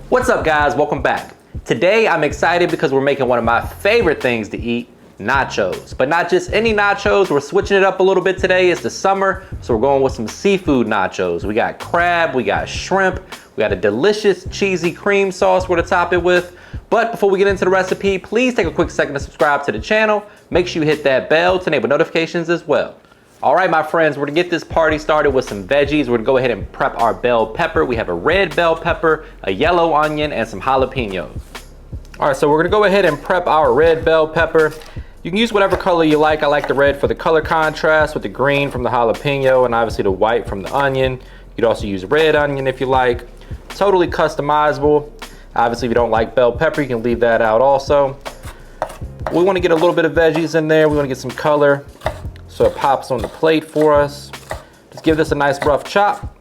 What's up guys, welcome back. Today I'm excited because we're making one of my favorite things to eat, nachos. But not just any nachos, we're switching it up a little bit today. It's the summer, so we're going with some seafood nachos. We got crab, we got shrimp, we got a delicious cheesy cream sauce we're gonna top it with. But before we get into the recipe, please take a quick second to subscribe to the channel. Make sure you hit that bell to enable notifications as well. All right, my friends, we're gonna get this party started with some veggies. We're gonna go ahead and prep our bell pepper. We have a red bell pepper, a yellow onion, and some jalapenos. All right, so we're gonna go ahead and prep our red bell pepper. You can use whatever color you like. I like the red for the color contrast with the green from the jalapeno and obviously the white from the onion. You could also use red onion if you like. Totally customizable. Obviously, if you don't like bell pepper, you can leave that out also. We wanna get a little bit of veggies in there. We wanna get some color, so it pops on the plate for us. Just give this a nice rough chop.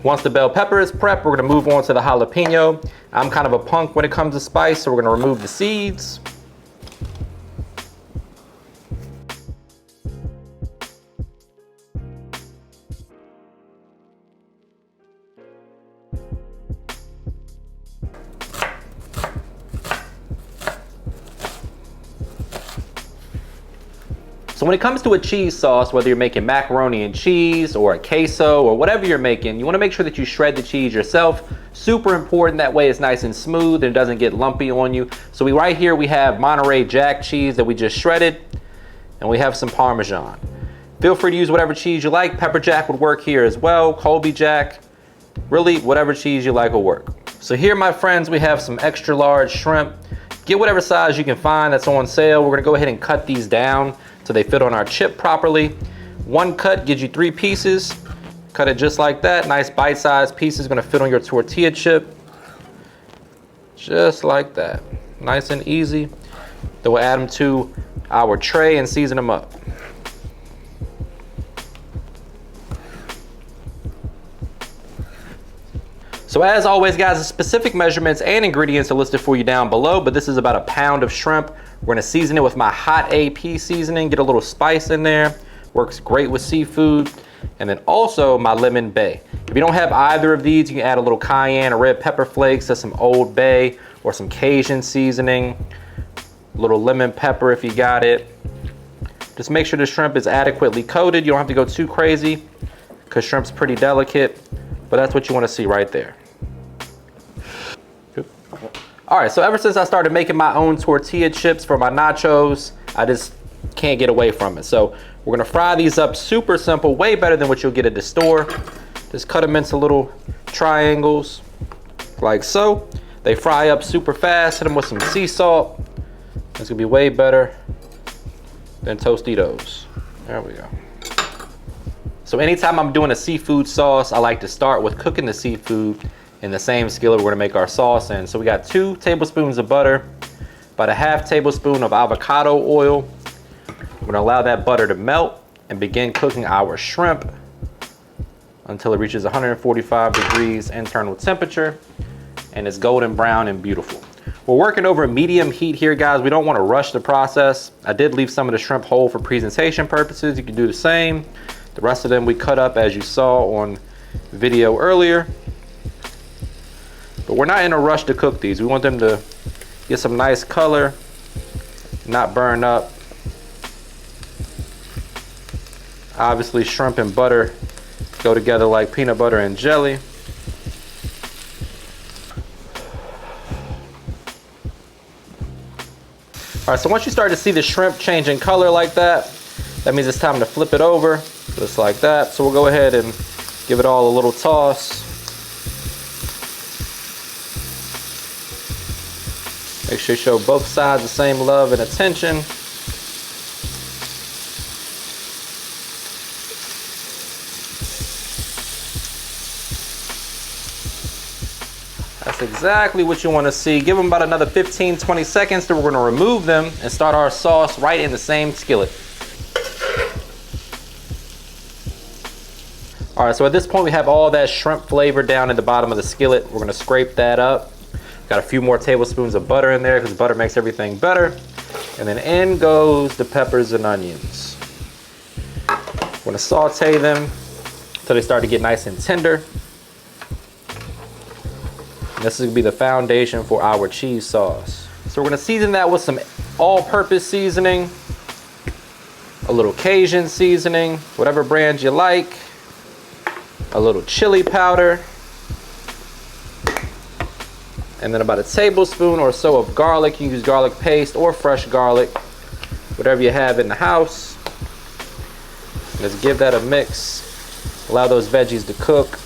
Once the bell pepper is prepped, we're gonna move on to the jalapeno. I'm kind of a punk when it comes to spice, so we're gonna remove the seeds. So when it comes to a cheese sauce, whether you're making macaroni and cheese or a queso or whatever you're making, you wanna make sure that you shred the cheese yourself. Super important, that way it's nice and smooth and it doesn't get lumpy on you. So right here we have Monterey Jack cheese that we just shredded, and we have some parmesan. Feel free to use whatever cheese you like. Pepper jack would work here as well, Colby jack, really whatever cheese you like will work. So here, my friends, we have some extra large shrimp. Get whatever size you can find that's on sale. We're gonna go ahead and cut these down so they fit on our chip properly. One cut gives you 3 pieces. Cut it just like that. Nice bite-sized pieces gonna fit on your tortilla chip. Just like that. Nice and easy. Then we'll add them to our tray and season them up. So as always guys, the specific measurements and ingredients are listed for you down below, but this is about 1 pound of shrimp. We're gonna season it with my hot AP seasoning, get a little spice in there. Works great with seafood. And then also my lemon bay. If you don't have either of these, you can add a little cayenne or red pepper flakes to some Old Bay or some Cajun seasoning. A little lemon pepper if you got it. Just make sure the shrimp is adequately coated. You don't have to go too crazy because shrimp's pretty delicate, but that's what you wanna see right there. All right, so ever since I started making my own tortilla chips for my nachos, I just can't get away from it. So we're gonna fry these up super simple, way better than what you'll get at the store. Just cut them into little triangles, like so. They fry up super fast, hit them with some sea salt. It's gonna be way better than Tostitos. There we go. So anytime I'm doing a seafood sauce, I like to start with cooking the seafood in the same skillet we're gonna make our sauce in. So we got 2 tablespoons of butter, about a ½ tablespoon of avocado oil. We're gonna allow that butter to melt and begin cooking our shrimp until it reaches 145 degrees internal temperature and it's golden brown and beautiful. We're working over medium heat here, guys. We don't wanna rush the process. I did leave some of the shrimp whole for presentation purposes. You can do the same. The rest of them we cut up as you saw on video earlier. But we're not in a rush to cook these. We want them to get some nice color, not burn up. Obviously, shrimp and butter go together like peanut butter and jelly. All right, so once you start to see the shrimp change in color like that, that means it's time to flip it over, just like that. So we'll go ahead and give it all a little toss. Make sure you show both sides the same love and attention. That's exactly what you want to see. Give them about another 15-20 seconds, then we're going to remove them and start our sauce right in the same skillet. All right, so at this point we have all that shrimp flavor down at the bottom of the skillet. We're going to scrape that up. Got a few more tablespoons of butter in there because butter makes everything better. And then in goes the peppers and onions. We're gonna saute them until they start to get nice and tender. This is gonna be the foundation for our cheese sauce. So we're gonna season that with some all-purpose seasoning, a little Cajun seasoning, whatever brand you like, a little chili powder, and then about a tablespoon or so of garlic. You can use garlic paste or fresh garlic, whatever you have in the house. Let's give that a mix. Allow those veggies to cook.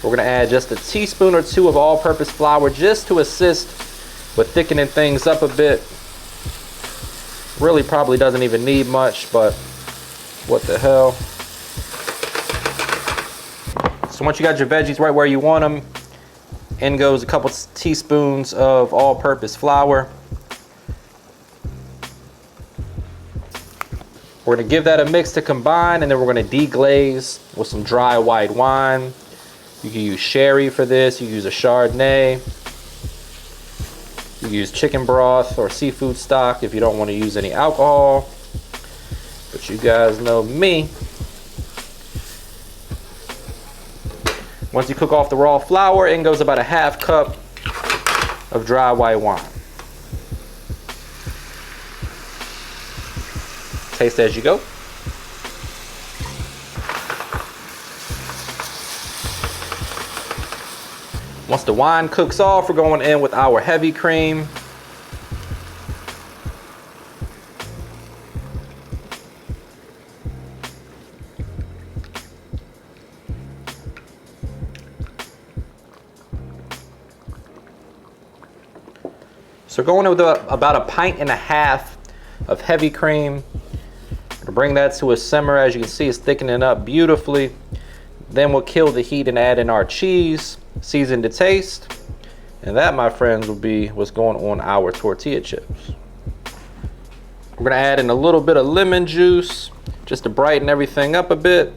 We're gonna add just a teaspoon or two of all-purpose flour just to assist with thickening things up a bit. Really probably doesn't even need much, but what the hell. So once you got your veggies right where you want them, in goes a couple teaspoons of all-purpose flour. We're gonna give that a mix to combine, and then we're gonna deglaze with some dry white wine. You can use sherry for this, you can use a Chardonnay. You can use chicken broth or seafood stock if you don't want to use any alcohol. But you guys know me. Once you cook off the raw flour, in goes about a half cup of dry white wine. Taste as you go. Once the wine cooks off, we're going in with our heavy cream. So we're going in with about a pint and a half of heavy cream. To bring that to a simmer. As you can see, it's thickening up beautifully. Then we'll kill the heat and add in our cheese, seasoned to taste. And that, my friends, will be what's going on our tortilla chips. We're gonna add in a little bit of lemon juice just to brighten everything up a bit.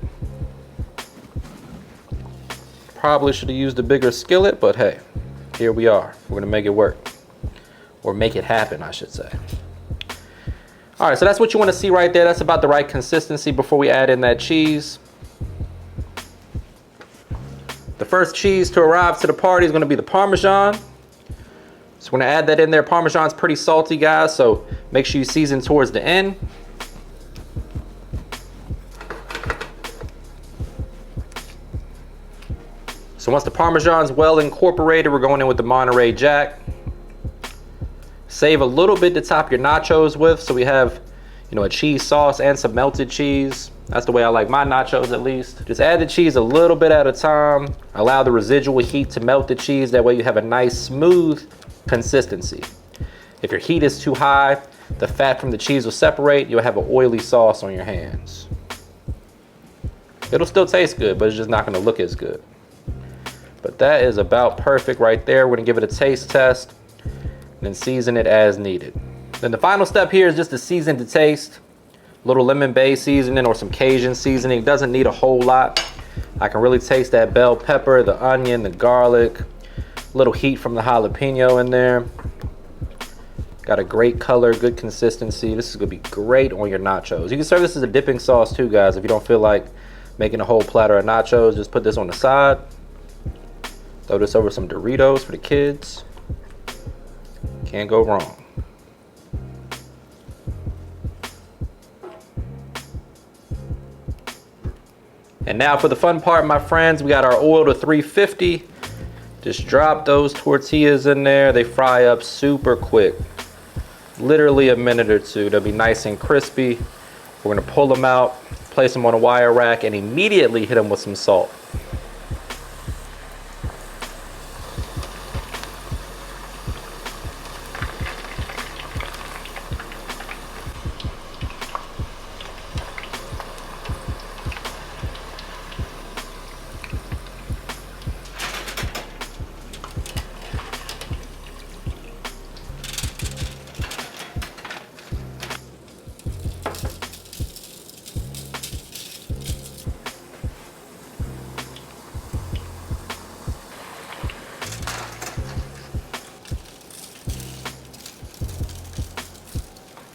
Probably should have used a bigger skillet, but hey, here we are. We're gonna make it work. Or make it happen, I should say. All right, so that's what you wanna see right there. That's about the right consistency before we add in that cheese. The first cheese to arrive to the party is gonna be the Parmesan. So we're gonna add that in there. Parmesan's pretty salty, guys, so make sure you season towards the end. So once the Parmesan's well incorporated, we're going in with the Monterey Jack. Save a little bit to top your nachos with, so we have, you know, a cheese sauce and some melted cheese. That's the way I like my nachos, at least. Just add the cheese a little bit at a time. Allow the residual heat to melt the cheese. That way you have a nice, smooth consistency. If your heat is too high, the fat from the cheese will separate. You'll have an oily sauce on your hands. It'll still taste good, but it's just not gonna look as good. But that is about perfect right there. We're gonna give it a taste test and then season it as needed. Then the final step here is just to season to taste. A little lemon bay seasoning or some Cajun seasoning. Doesn't need a whole lot. I can really taste that bell pepper, the onion, the garlic, a little heat from the jalapeno in there. Got a great color, good consistency. This is gonna be great on your nachos. You can serve this as a dipping sauce too, guys. If you don't feel like making a whole platter of nachos, just put this on the side. Throw this over some Doritos for the kids. Can't go wrong. And now for the fun part, my friends, we got our oil to 350. Just drop those tortillas in there. They fry up super quick. Literally a minute or two. They'll be nice and crispy. We're gonna pull them out, place them on a wire rack, and immediately hit them with some salt.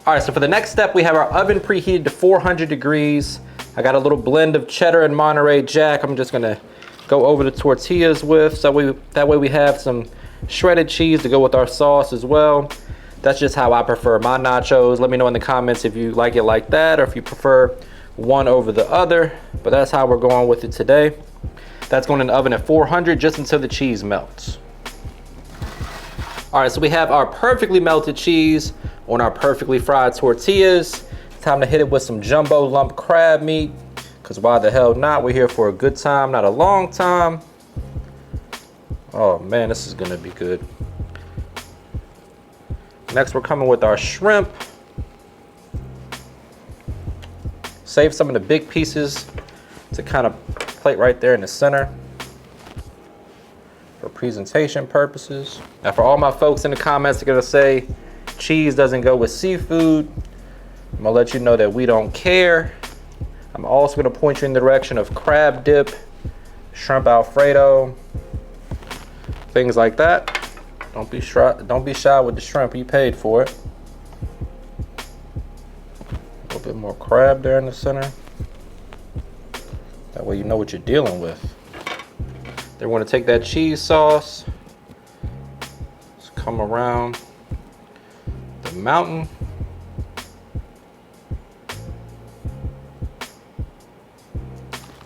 All right, so for the next step, we have our oven preheated to 400 degrees. I got a little blend of cheddar and Monterey Jack. I'm just gonna go over the tortillas with, so that way we have some shredded cheese to go with our sauce as well. That's just how I prefer my nachos. Let me know in the comments if you like it like that or if you prefer one over the other, but that's how we're going with it today. That's going in the oven at 400 just until the cheese melts. All right, so we have our perfectly melted cheese on our perfectly fried tortillas. Time to hit it with some jumbo lump crab meat, because why the hell not? We're here for a good time, not a long time. Oh man, this is gonna be good. Next, we're coming with our shrimp. Save some of the big pieces to kind of plate right there in the center for presentation purposes. Now, for all my folks in the comments that are gonna say cheese doesn't go with seafood, I'm gonna let you know that we don't care. I'm also gonna point you in the direction of crab dip, shrimp Alfredo, things like that. Don't be shy with the shrimp, you paid for it. A little bit more crab there in the center. That way you know what you're dealing with. Then we're gonna take that cheese sauce, just come around the mountain.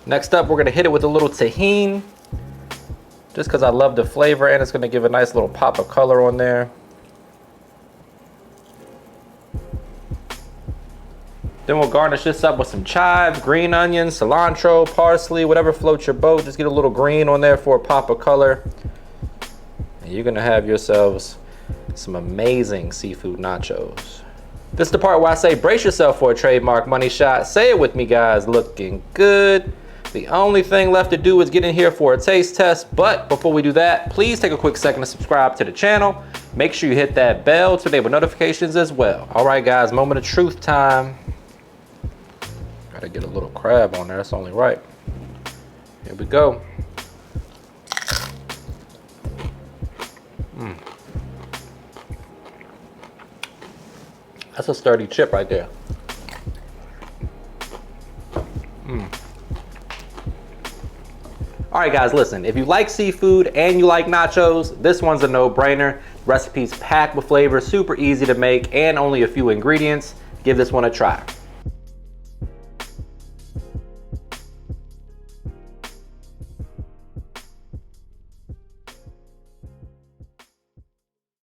Next up, we're gonna hit it with a little tahini, just because I love the flavor and it's gonna give a nice little pop of color on there. Then we'll garnish this up with some chive, green onions, cilantro, parsley, whatever floats your boat. Just get a little green on there for a pop of color. And you're gonna have yourselves some amazing seafood nachos. This is the part where I say brace yourself for a trademark money shot. Say it with me, guys. Looking good. The only thing left to do is get in here for a taste test, but before we do that, please take a quick second to subscribe to the channel. Make sure you hit that bell to enable notifications as well. All right, guys, moment of truth time. Gotta get a little crab on there, that's only right. Here we go. That's a sturdy chip right there. All right, guys, listen, if you like seafood and you like nachos, this one's a no-brainer. Recipe's packed with flavor, super easy to make, and only a few ingredients. Give this one a try.